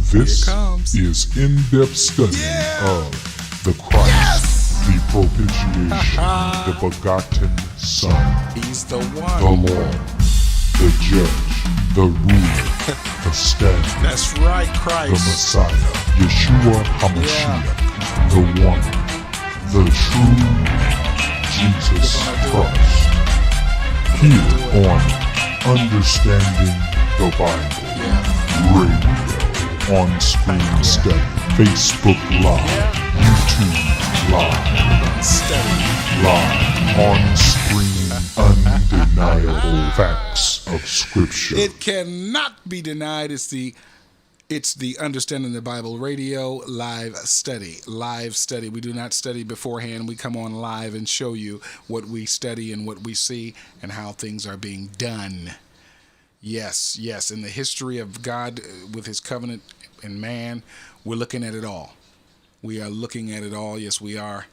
This comes. is in-depth study of the Christ, the propitiation, the begotten Son, He's the the one. Lord, the Judge, the Ruler, the Stand, That's right, the Christ. Messiah, Yeshua HaMashiach, the one, the true Jesus Christ. Here on Understanding the Bible Radio, on Screen Study, Facebook Live, YouTube Live, Steady. live on screen, undeniable facts of Scripture. It cannot be denied. It's the Understanding the Bible Radio live study. Live study. We do not study beforehand. We come on live and show you what we study and what we see and how things are being done. Yes. In the history of God with his covenant and man, we're looking at it all. We are looking at it all. Yes, we are.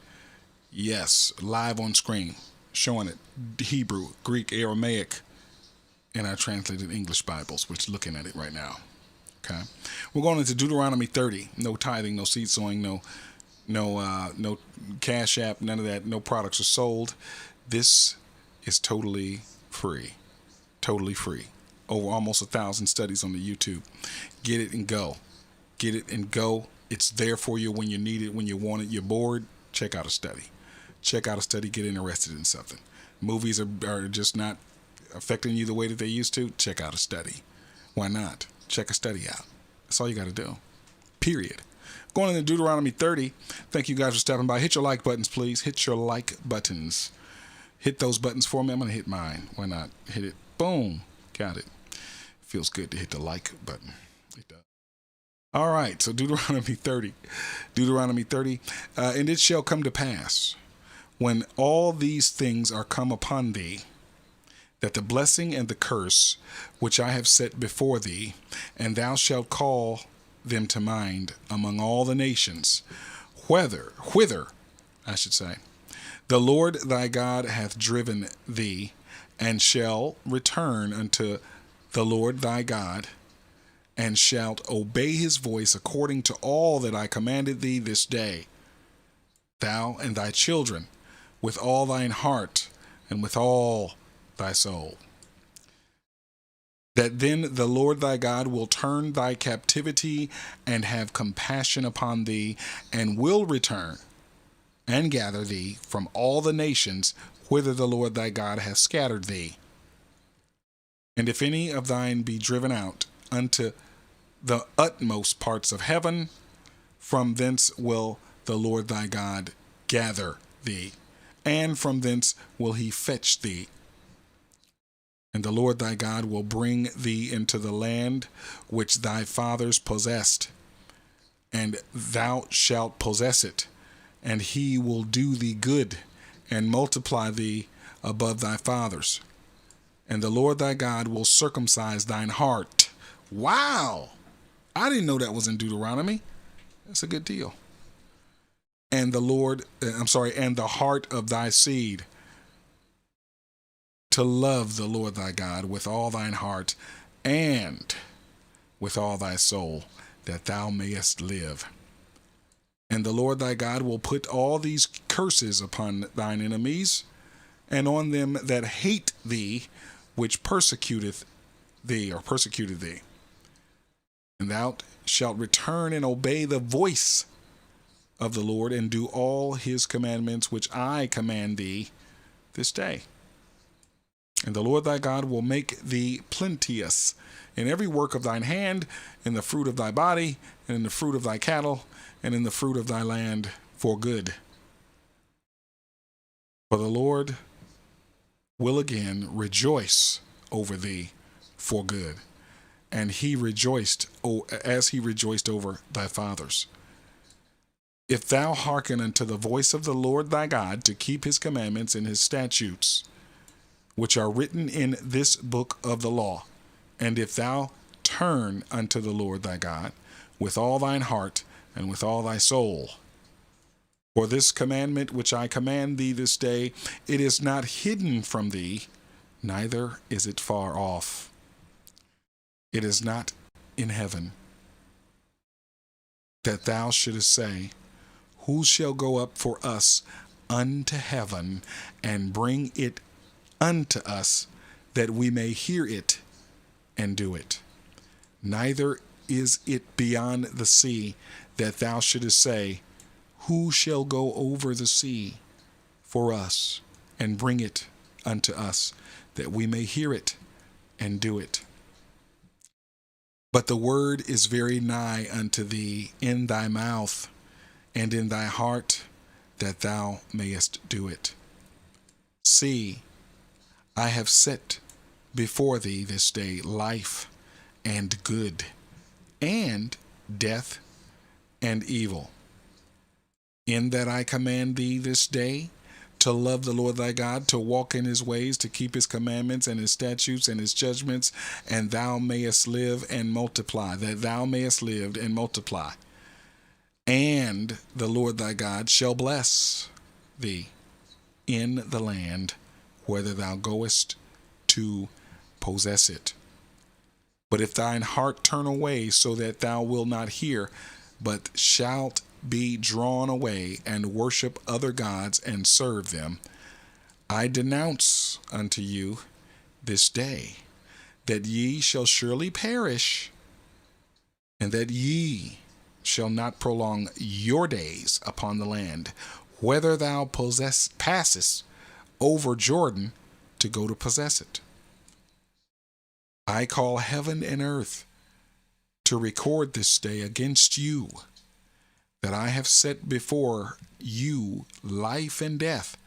Yes, live on screen, showing it. Hebrew, Greek, Aramaic, and our translated English Bibles, which looking at it right now. Okay, we're going into Deuteronomy 30. No tithing, no seed sowing, no cash app, none of that. No products are sold. This is totally free. Totally free. Over almost 1,000 studies on the YouTube. Get it and go. Get it and go. It's there for you when you need it, when you want it. You're bored. Check out a study. Check out a study. Get interested in something. Movies are just not affecting you the way that they used to. Check out a study. Why not? Check a study out. That's all you got to do. Period. Going into Deuteronomy 30. Thank you guys for stopping by. Hit your like buttons, please. Hit your like buttons. Hit those buttons for me. I'm going to hit mine. Why not? Hit it. Boom. Got it. Feels good to hit the like button. It does. All right. So Deuteronomy 30. Deuteronomy 30. And it shall come to pass, when all these things are come upon thee, that the blessing and the curse which I have set before thee, and thou shalt call them to mind among all the nations, whither, I should say, the Lord thy God hath driven thee, and shall return unto the Lord thy God, and shalt obey his voice according to all that I commanded thee this day, thou and thy children, with all thine heart and with all thy soul. That then the Lord thy God will turn thy captivity and have compassion upon thee, and will return and gather thee from all the nations whither the Lord thy God hath scattered thee. And if any of thine be driven out unto the utmost parts of heaven, from thence will the Lord thy God gather thee, and from thence will he fetch thee. And the Lord thy God will bring thee into the land which thy fathers possessed, and thou shalt possess it, and he will do thee good, and multiply thee above thy fathers. And the Lord thy God will circumcise thine heart. Wow! I didn't know that was in Deuteronomy. That's a good deal. And and the heart of thy seed, to love the Lord thy God with all thine heart and with all thy soul, that thou mayest live. And the Lord thy God will put all these curses upon thine enemies, and on them that hate thee, which persecuted thee. And thou shalt return and obey the voice of the Lord, and do all his commandments which I command thee this day. And the Lord thy God will make thee plenteous in every work of thine hand, in the fruit of thy body, and in the fruit of thy cattle, and in the fruit of thy land, for good. For the Lord will again rejoice over thee for good, and he rejoiced as he rejoiced over thy fathers. If thou hearken unto the voice of the Lord thy God, to keep his commandments and his statutes, which are written in this book of the law, and if thou turn unto the Lord thy God with all thine heart and with all thy soul, for this commandment which I command thee this day, it is not hidden from thee, neither is it far off. It is not in heaven, that thou shouldest say, who shall go up for us unto heaven and bring it unto us, that we may hear it and do it? Neither is it beyond the sea, that thou shouldest say, who shall go over the sea for us and bring it unto us, that we may hear it and do it? But the word is very nigh unto thee, in thy mouth and in thy heart, that thou mayest do it. See, I have set before thee this day life and good, and death and evil. In that I command thee this day to love the Lord thy God, to walk in his ways, to keep his commandments and his statutes and his judgments, and thou mayest live and multiply, that thou mayest live and multiply. And the Lord thy God shall bless thee in the land whither thou goest to possess it. But if thine heart turn away, so that thou wilt not hear, but shalt be drawn away and worship other gods and serve them, I denounce unto you this day that ye shall surely perish, and that ye shall not prolong your days upon the land, whether thou passest over Jordan to go to possess it. I call heaven and earth to record this day against you, that I have set before you life and death,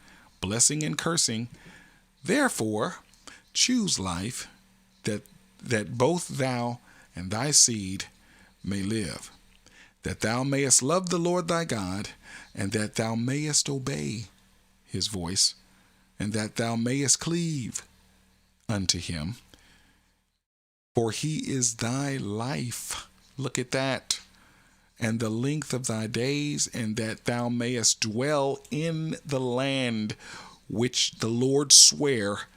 blessing and cursing. Therefore choose life, that both thou and thy seed may live, that thou mayest love the Lord thy God, and that thou mayest obey his voice, and that thou mayest cleave unto him. For he is thy life. Look at that. And the length of thy days, and that thou mayest dwell in the land which the Lord sware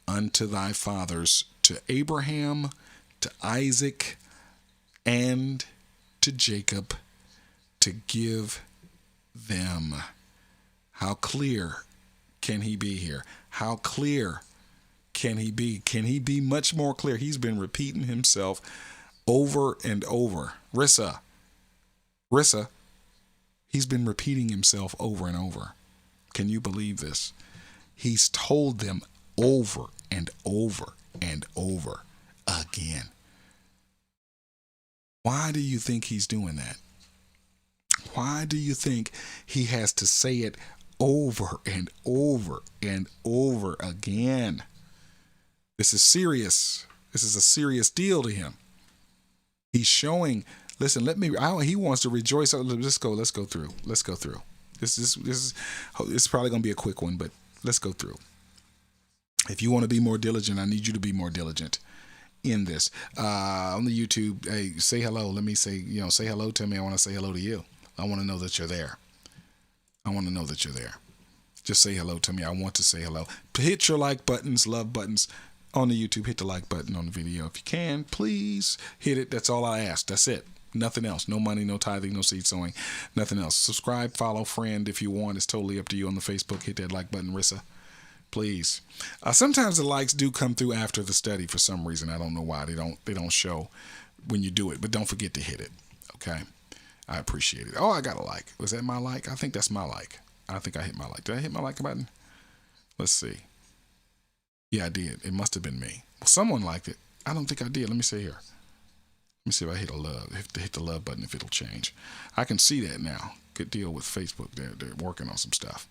unto thy fathers, to Abraham, to Isaac, and to Jacob, to give them. How clear can he be here? How clear can he be? Can he be much more clear? He's been repeating himself over and over. Rissa, he's been repeating himself over and over. Can you believe this? He's told them over and over and over again. Why do you think he's doing that? Why do you think he has to say it over and over and over again? This is serious. This is a serious deal to him. He's showing, listen, he wants to rejoice. Let's go through. This is it's probably going to be a quick one, but let's go through. If you want to be more diligent, I need you to be more diligent in this. On the YouTube, hey, say hello. Let me say hello to me. I want to say hello to you. I want to know that you're there. Just say hello to me. I want to say hello. Hit your like buttons, love buttons on the YouTube. Hit the like button on the video. If you can, please hit it. That's all I ask. That's it. Nothing else. No money, no tithing, no seed sowing, nothing else. Subscribe, follow, friend if you want. It's totally up to you on the Facebook. Hit that like button, Rissa. Please. Sometimes the likes do come through after the study for some reason. I don't know why. They don't show when you do it, but don't forget to hit it. Okay? I appreciate it. Oh, I got a like. Was that my like? I think that's my like. I think I hit my like. Did I hit my like button? Let's see. Yeah, I did. It must have been me. Well, someone liked it. I don't think I did. Let me see here. Let me see if I hit the love button, if it'll change. I can see that now. Good deal with Facebook. They're working on some stuff.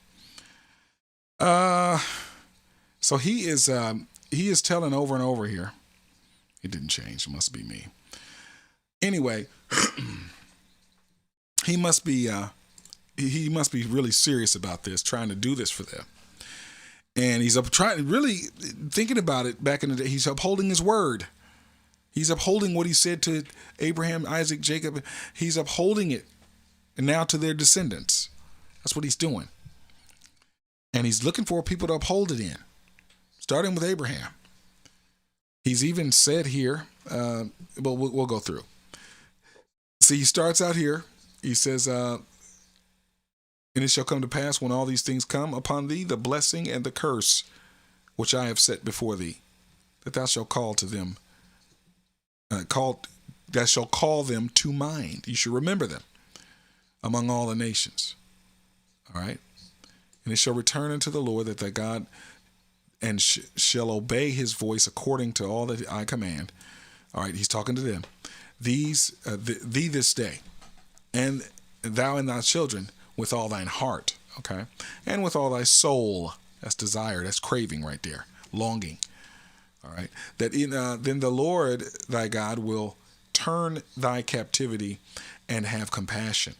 So he is telling over and over here. It didn't change. It must be me. Anyway, he must be really serious about this, trying to do this for them. And he's really thinking about it back in the day. He's upholding his word. He's upholding what he said to Abraham, Isaac, Jacob. He's upholding it, and now to their descendants. That's what he's doing. And he's looking for people to uphold it in, starting with Abraham. He's even said here, but we'll go through. See, he starts out here He says, and it shall come to pass when all these things come upon thee, the blessing and the curse which I have set before thee, that thou shalt call to them, that shall call them to mind. You should remember them among all the nations. All right. And it shall return unto the Lord that thy God, and shall obey his voice according to all that I command. All right. He's talking to them. Thee this day, and thou and thy children with all thine heart. Okay. And with all thy soul. That's desire. That's craving right there. Longing. All right. That then the Lord thy God will turn thy captivity and have compassion.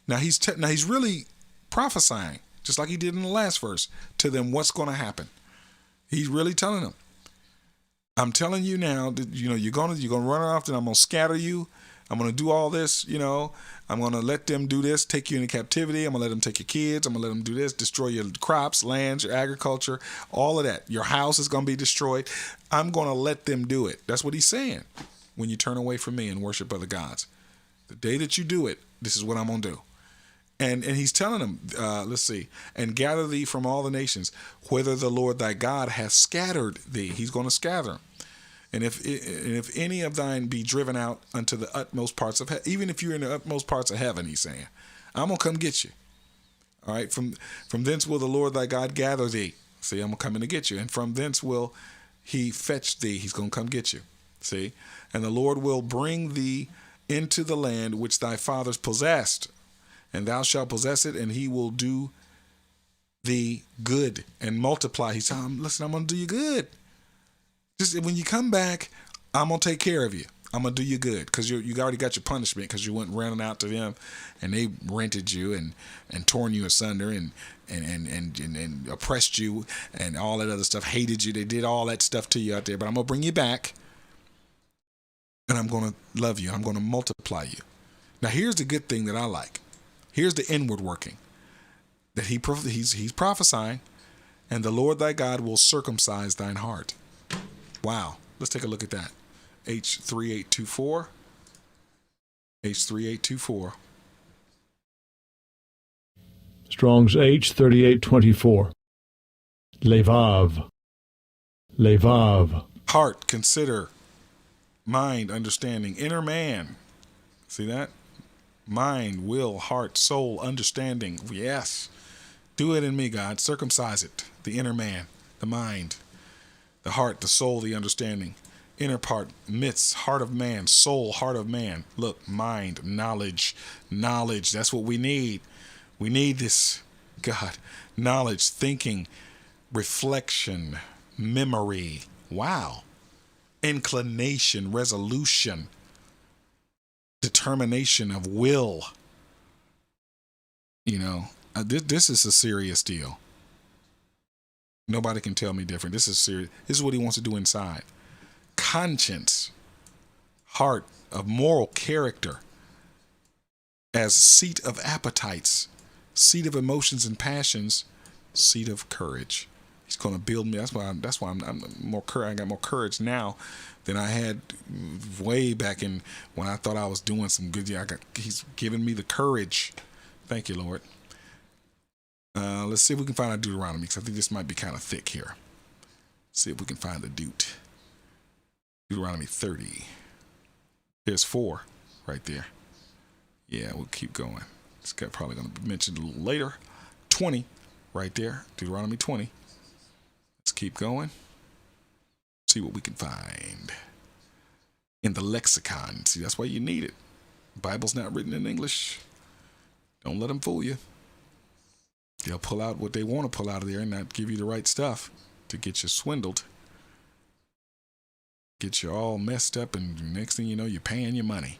Now he's really prophesying, just like he did in the last verse, to them what's going to happen. He's really telling them, I'm telling you now that you're gonna run off, and I'm gonna scatter you. I'm gonna do all this. I'm gonna let them do this, take you into captivity. I'm gonna let them take your kids. I'm gonna let them do this, destroy your crops, lands, your agriculture, all of that. Your house is gonna be destroyed. I'm gonna let them do it. That's what he's saying. When you turn away from me and worship other gods, the day that you do it, this is what I'm gonna do. And he's telling them, let's see, and gather thee from all the nations, whither the Lord thy God hath scattered thee. He's going to scatter them. And if any of thine be driven out unto the utmost parts of heaven, even if you're in the utmost parts of heaven, he's saying, I'm going to come get you. All right, from thence will the Lord thy God gather thee. See, I'm going to come in to get you. And from thence will he fetch thee. He's going to come get you. See, and the Lord will bring thee into the land which thy fathers possessed. And thou shalt possess it, and he will do thee good and multiply. He's saying, listen, I'm going to do you good. Just when you come back, I'm going to take care of you. I'm going to do you good because you already got your punishment because you went running out to them and they rented you and torn you asunder and oppressed you and all that other stuff, hated you. They did all that stuff to you out there, but I'm going to bring you back and I'm going to love you. I'm going to multiply you. Now, here's the good thing that I like. Here's the inward working that he's prophesying, and the Lord thy God will circumcise thine heart. Wow. Let's take a look at that. H3824. H3824. Strong's H3824. Levav. Levav. Heart, consider. Mind, understanding. Inner man. See that? Mind, will, heart, soul, understanding. Yes. Do it in me, God. Circumcise it. The inner man, the mind, the heart, the soul, the understanding. Inner part, midst, heart of man, soul, heart of man. Look, mind, knowledge. That's what we need. We need this, God. Knowledge, thinking, reflection, memory. Wow. Inclination, resolution. Determination of will. This is a serious deal. Nobody can tell me different. This is serious. This is what he wants to do inside. Conscience, heart of moral character, as seat of appetites, seat of emotions and passions, seat of courage. He's going to build me. That's why I'm more courage. I got more courage now than I had way back in when I thought I was doing some good. He's giving me the courage. Thank you, Lord. Let's see if we can find a Deuteronomy, because I think this might be kind of thick here. See if we can find the Deuteronomy 30. There's 4 right there. Yeah, we'll keep going. It's probably going to be mentioned a little later. 20 right there. Deuteronomy 20. Let's keep going. See what we can find in the lexicon. See, that's why you need it. The Bible's not written in English. Don't let them fool you. They'll pull out what they want to pull out of there and not give you the right stuff to get you swindled. Get you all messed up, and next thing you know, you're paying your money.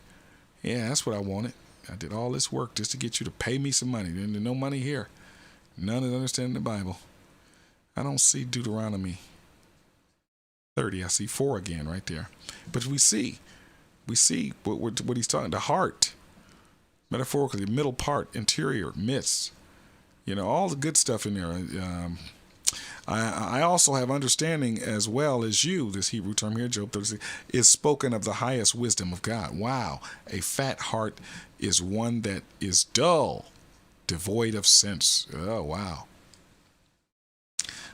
Yeah, that's what I wanted. I did all this work just to get you to pay me some money. There's no money here. None of understanding the Bible. I don't see Deuteronomy 30. I see 4 again right there. But we see what he's talking. The heart, metaphorically, middle part, interior, midst. All the good stuff in there. I also have understanding as well as you. This Hebrew term here, Job 36, is spoken of the highest wisdom of God. Wow. A fat heart is one that is dull, devoid of sense. Oh, wow.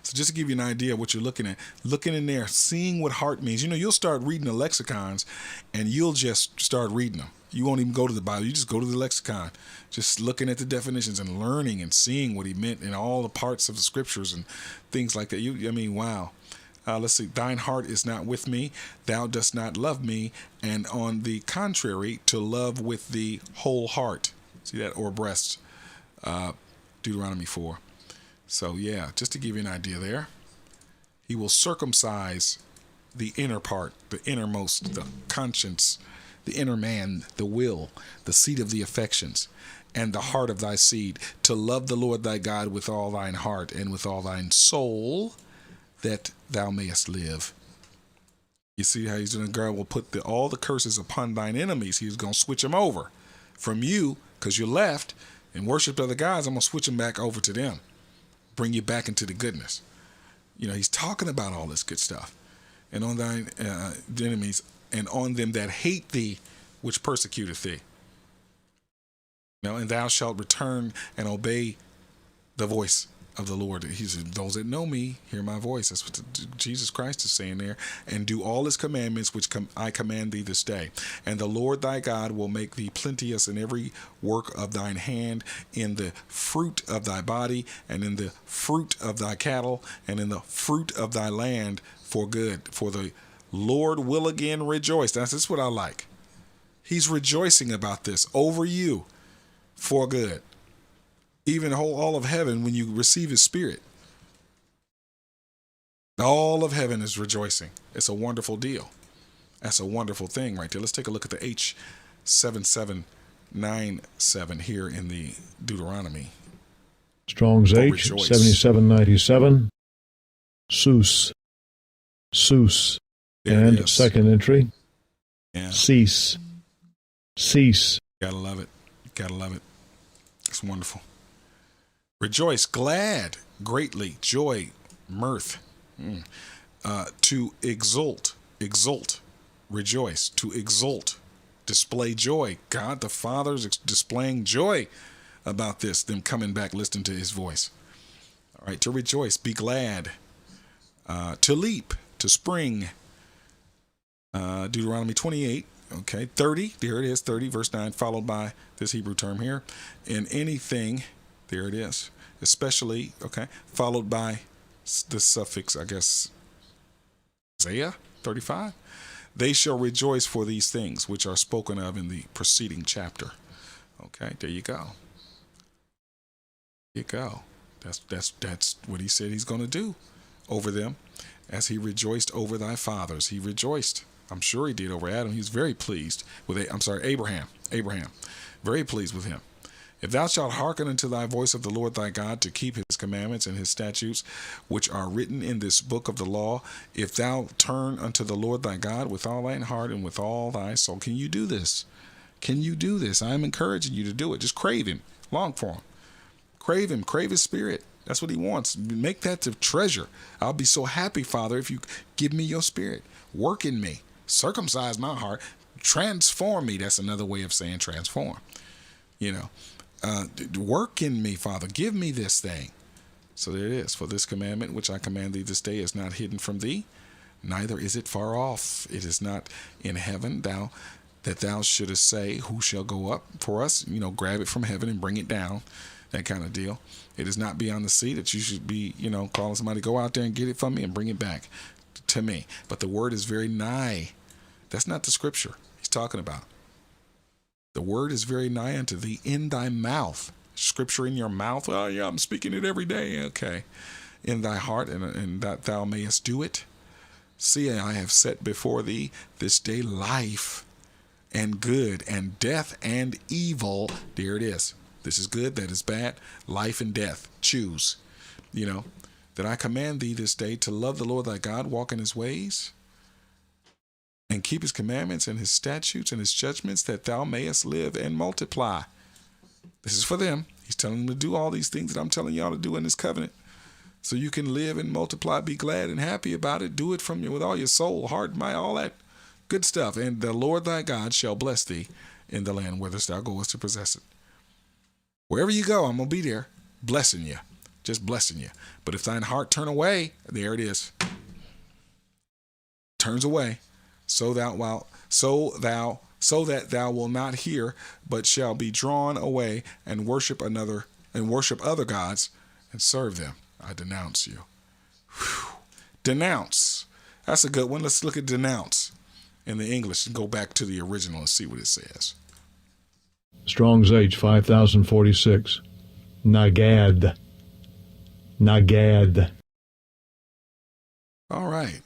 So just to give you an idea of what you're looking at, looking in there, seeing what heart means. You'll start reading the lexicons and you'll just start reading them. You won't even go to the Bible. You just go to the lexicon, just looking at the definitions and learning and seeing what he meant in all the parts of the scriptures and things like that. Wow. Let's see. Thine heart is not with me. Thou dost not love me. And on the contrary, to love with the whole heart. See that? Or breast. Deuteronomy 4. So yeah, just to give you an idea there. He will circumcise the inner part, the innermost, the conscience, the inner man, the will, the seat of the affections, and the heart of thy seed, to love the Lord thy God with all thine heart and with all thine soul, that thou mayest live. You see how he's doing? God will put all the curses upon thine enemies. He's going to switch them over from you, because you left and worshipped other gods. I'm going to switch them back over to them. Bring you back into the goodness. He's talking about all this good stuff. And on thine enemies, and on them that hate thee, which persecuteth thee. And thou shalt return and obey the voice of the Lord. He said, those that know me, hear my voice. That's what Jesus Christ is saying there. And do all his commandments, which I command thee this day. And the Lord thy God will make thee plenteous in every work of thine hand, in the fruit of thy body, and in the fruit of thy cattle, and in the fruit of thy land, for good. For the Lord will again rejoice. That's what I like. He's rejoicing about this over you for good. Even all of heaven, when you receive his spirit, all of heaven is rejoicing. It's a wonderful deal. That's a wonderful thing right there. Let's take a look at the H7797 here in the Deuteronomy. Strong's H, 7797. Sus. There and second entry. Yeah. Cease. Gotta love it. It's wonderful. Rejoice, glad, greatly, joy, mirth. To exult, rejoice, to exult, display joy. God the Father's displaying joy about this, them coming back, listening to his voice. All right, to rejoice, be glad, to leap, to spring. Deuteronomy 28, 30, there it is, 30, verse 9, followed by this Hebrew term here. In anything, there it is, especially, followed by the suffix, I guess, Isaiah 35. They shall rejoice for these things which are spoken of in the preceding chapter. Okay, there you go. That's what he said he's going to do over them, as he rejoiced over thy fathers. He rejoiced. I'm sure he did over Adam. He was very pleased with Abraham. Very pleased with him. If thou shalt hearken unto thy voice of the Lord thy God, to keep his commandments and his statutes, which are written in this book of the law, if thou turn unto the Lord thy God with all thine heart and with all thy soul. Can you do this? I'm encouraging you to do it. Just crave him. Long for him. Crave him. Crave his spirit. That's what he wants. Make that the treasure. I'll be so happy, Father, if you give me your spirit. Work in me. Circumcise my heart. Transform me. That's another way of saying transform. Work in me, Father. Give me this thing. So there it is. For this commandment which I command thee this day is not hidden from thee, neither is it far off. It is not in heaven, that thou shouldest say, who shall go up for us? Grab it from heaven and bring it down. That kind of deal. It is not beyond the sea that you should be, calling somebody, go out there and get it from me and bring it back to me. But the word is very nigh. That's not the scripture he's talking about. The word is very nigh unto thee, in thy mouth. Scripture in your mouth. Oh, yeah, I'm speaking it every day. Okay. In thy heart, and that thou mayest do it. See, I have set before thee this day life and good, and death and evil. There it is. This is good, that is bad. Life and death. Choose. That I command thee this day to love the Lord thy God, walk in his ways, and keep his commandments and his statutes and his judgments, that thou mayest live and multiply. This is for them. He's telling them to do all these things that I'm telling y'all to do in this covenant. so you can live and multiply, be glad and happy about it. Do it from with all your soul, heart, mind, all that good stuff. And the Lord thy God shall bless thee in the land whither thou goest to possess it. Wherever you go, I'm going to be there blessing you, just blessing you. But if thine heart turn away, there it is. Turns away, so that thou wilt not hear, but shall be drawn away and worship other gods and serve them. I denounce you. Whew. Denounce. That's a good one. Let's look at denounce in the English and go back to the original and see what it says. Strong's H 5046. Nagad. Nagad. All right.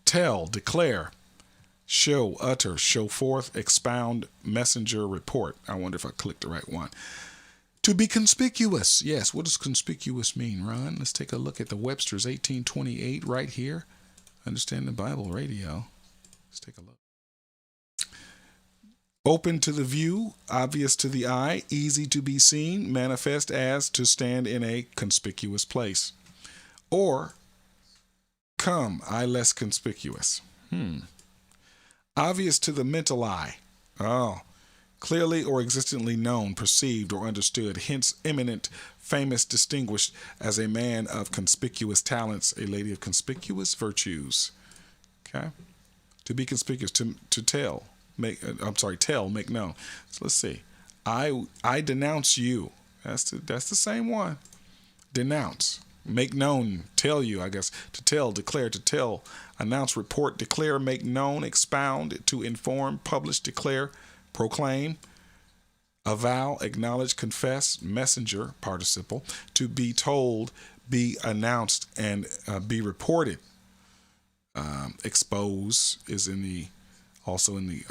Tell, declare, show, utter, show forth, expound, messenger, report. I wonder if I clicked the right one. To be conspicuous. Yes, what does conspicuous mean, Ron? Let's take a look at the Webster's 1828 right here. Understand the Bible Radio. Let's take a look. Open to the view, obvious to the eye, easy to be seen, manifest as to stand in a conspicuous place. Or come, eye less conspicuous. Obvious to the mental eye. Oh, clearly or existently known, perceived, or understood, hence eminent, famous, distinguished as a man of conspicuous talents, a lady of conspicuous virtues. Okay? To be conspicuous, to tell, tell, make known. So let's see. I denounce you. That's the same one. Denounce. Make known, tell you, I guess. To tell, declare, to tell, announce, report, declare, make known, expound, to inform, publish, declare, proclaim, avow, acknowledge, confess, messenger, participle, to be told, be announced, and be reported. Expose is also in the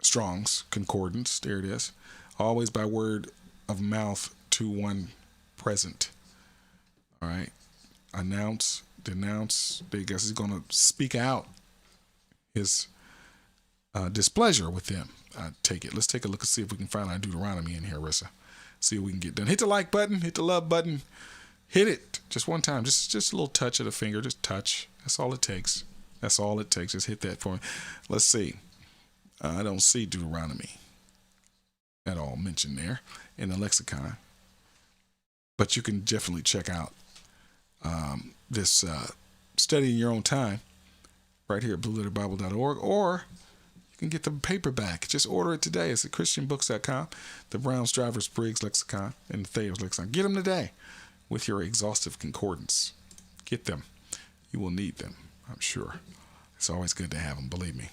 Strong's Concordance. There it is. Always by word of mouth to one present. All right. Announce, denounce. I guess he's going to speak out his displeasure with them. I take it. Let's take a look and see if we can find our Deuteronomy in here, Rissa. See what we can get done. Hit the like button. Hit the love button. Hit it just one time. Just a little touch of the finger. Just touch. That's all it takes. That's all it takes. Just hit that for me. Let's see. I don't see Deuteronomy at all mentioned there in the lexicon. But you can definitely check out this study in your own time right here at blueletterbible.org, or you can get the paperback. Just order it today. It's at christianbooks.com, the Browns Drivers Briggs lexicon, and the Thayer's lexicon. Get them today with your exhaustive concordance. Get them. You will need them, I'm sure. It's always good to have them, believe me.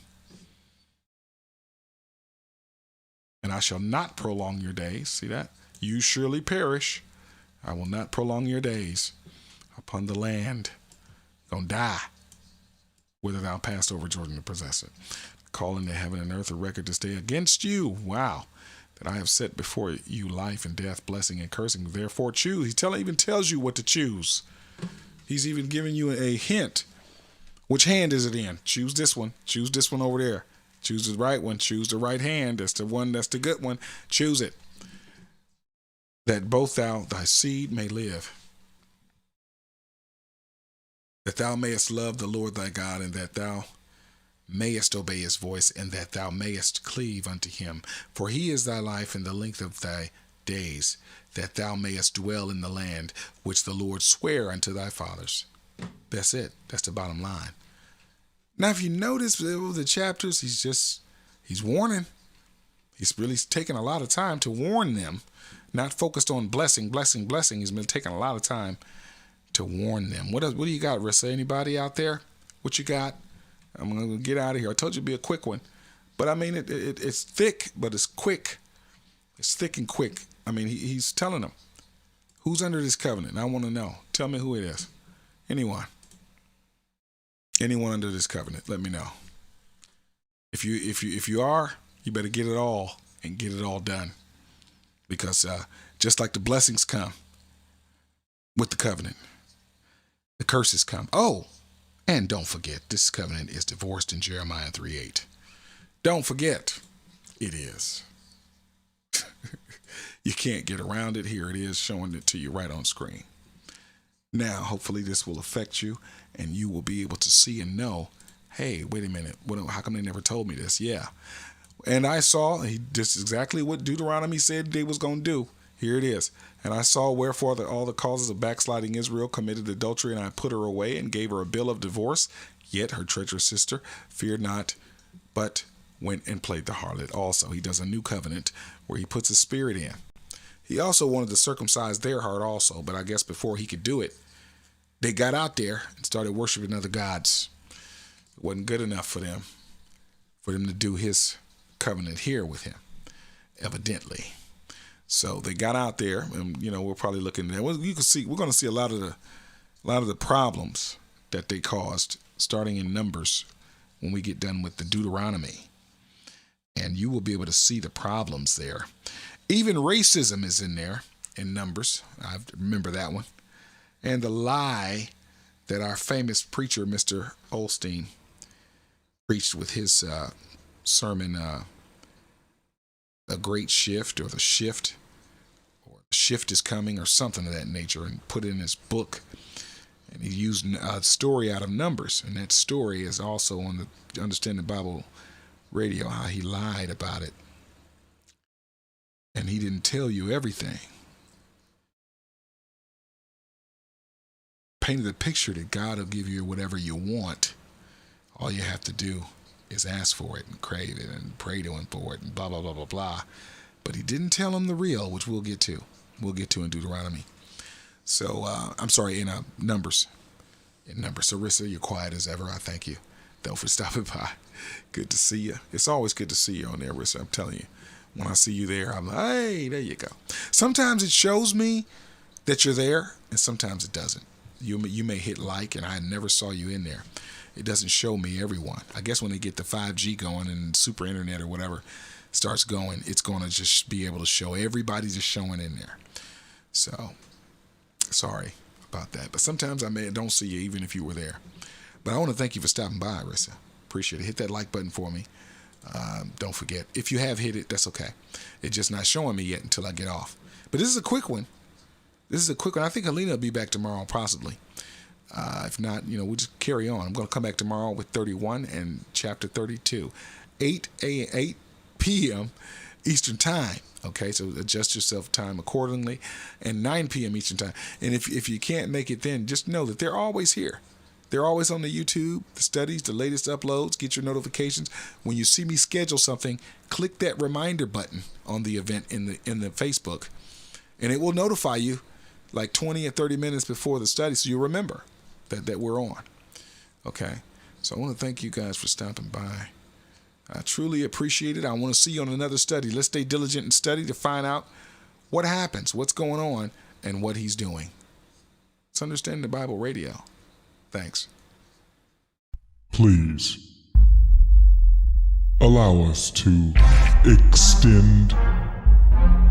And I shall not prolong your days. See that? You surely perish. I will not prolong your days upon the land. You're going to die, whether thou passed over Jordan to possess it. Call into heaven and earth a record this day against you. Wow. That I have set before you life and death, blessing and cursing. Therefore choose. He even tells you what to choose. He's even giving you a hint. Which hand is it in? Choose this one. Choose this one over there. Choose the right one. Choose the right hand. That's the one. That's the good one. Choose it. That both thy seed may live. That thou mayest love the Lord thy God, and that thou mayest obey his voice, and that thou mayest cleave unto him. For he is thy life and the length of thy days, that thou mayest dwell in the land which the Lord sware unto thy fathers. That's it. That's the bottom line. Now, if you notice the chapters, he's warning. He's really taking a lot of time to warn them, not focused on blessing. He's been taking a lot of time to warn them. What do you got, Rissa? Anybody out there? What you got? I'm going to get out of here. I told you it'd be a quick one. But I mean, it's thick, but it's quick. It's thick and quick. I mean, he's telling them, who's under this covenant? I want to know. Tell me who it is. Anyone under this covenant, let me know. If you are, you better get it all and get it all done. Because just like the blessings come with the covenant, the curses come. Oh, and don't forget, this covenant is divorced in Jeremiah 3:8. Don't forget, it is. You can't get around it. Here it is, showing it to you right on screen. Now, hopefully this will affect you and you will be able to see and know, hey, wait a minute, how come they never told me this? Yeah. And I saw, this is exactly what Deuteronomy said they was going to do. Here it is. And I saw wherefore that all the causes of backsliding Israel committed adultery, and I put her away and gave her a bill of divorce. Yet her treacherous sister feared not, but went and played the harlot also. He does a new covenant where he puts his spirit in. He also wanted to circumcise their heart also, but I guess before he could do it, they got out there and started worshiping other gods. It wasn't good enough for them to do his covenant here with him, evidently. So they got out there, and we're probably looking at. Well, you can see we're going to see a lot of the problems that they caused, starting in Numbers, when we get done with the Deuteronomy, and you will be able to see the problems there. Even racism is in there in Numbers. I remember that one. And the lie that our famous preacher, Mr. Olstein, preached with his sermon, A Great Shift, or The Shift, or The Shift is Coming, or something of that nature, and put it in his book. And he used a story out of Numbers. And that story is also on the Understanding the Bible radio, how he lied about it. And he didn't tell you everything. Painted a picture that God will give you whatever you want. All you have to do is ask for it and crave it and pray to him for it and blah, blah, blah, blah, blah. But he didn't tell him the real, which we'll get to. We'll get to in Deuteronomy. So, I'm sorry, in Numbers. In Numbers. Sarissa, you're quiet as ever. I thank you, though, for stopping by. Good to see you. It's always good to see you on there, Rissa. I'm telling you. When I see you there, I'm like, hey, there you go. Sometimes it shows me that you're there, and sometimes it doesn't. You may hit like, and I never saw you in there. It doesn't show me everyone. I guess when they get the 5G going and super internet or whatever starts going, it's going to just be able to show everybody just showing in there. So, sorry about that. But sometimes I don't see you even if you were there. But I want to thank you for stopping by, Arissa. Appreciate it. Hit that like button for me. Don't forget. If you have hit it, that's okay. It's just not showing me yet until I get off. But this is a quick one. I think Helena will be back tomorrow, possibly. If not, we'll just carry on. I'm going to come back tomorrow with 31 and chapter 32. 8 p.m. Eastern Time. Okay, so adjust yourself time accordingly. And 9 p.m. Eastern Time. And if you can't make it then, just know that they're always here. They're always on the YouTube, the studies, the latest uploads. Get your notifications. When you see me schedule something, click that reminder button on the event in the Facebook, and it will notify you like 20 or 30 minutes before the study, so you'll remember that we're on. Okay, so I want to thank you guys for stopping by. I truly appreciate it. I want to see you on another study. Let's stay diligent and study to find out what happens, what's going on, and what he's doing. It's Understanding the Bible Radio. Thanks. Please allow us to extend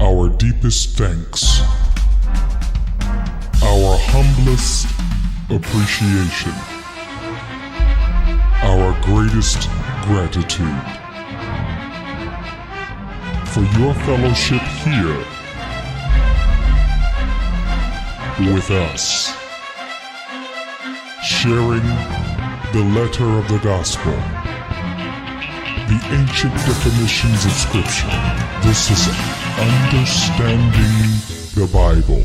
our deepest thanks, our humblest appreciation, our greatest gratitude for your fellowship here with us, sharing the letter of the gospel, the ancient definitions of Scripture. This is Understanding the Bible.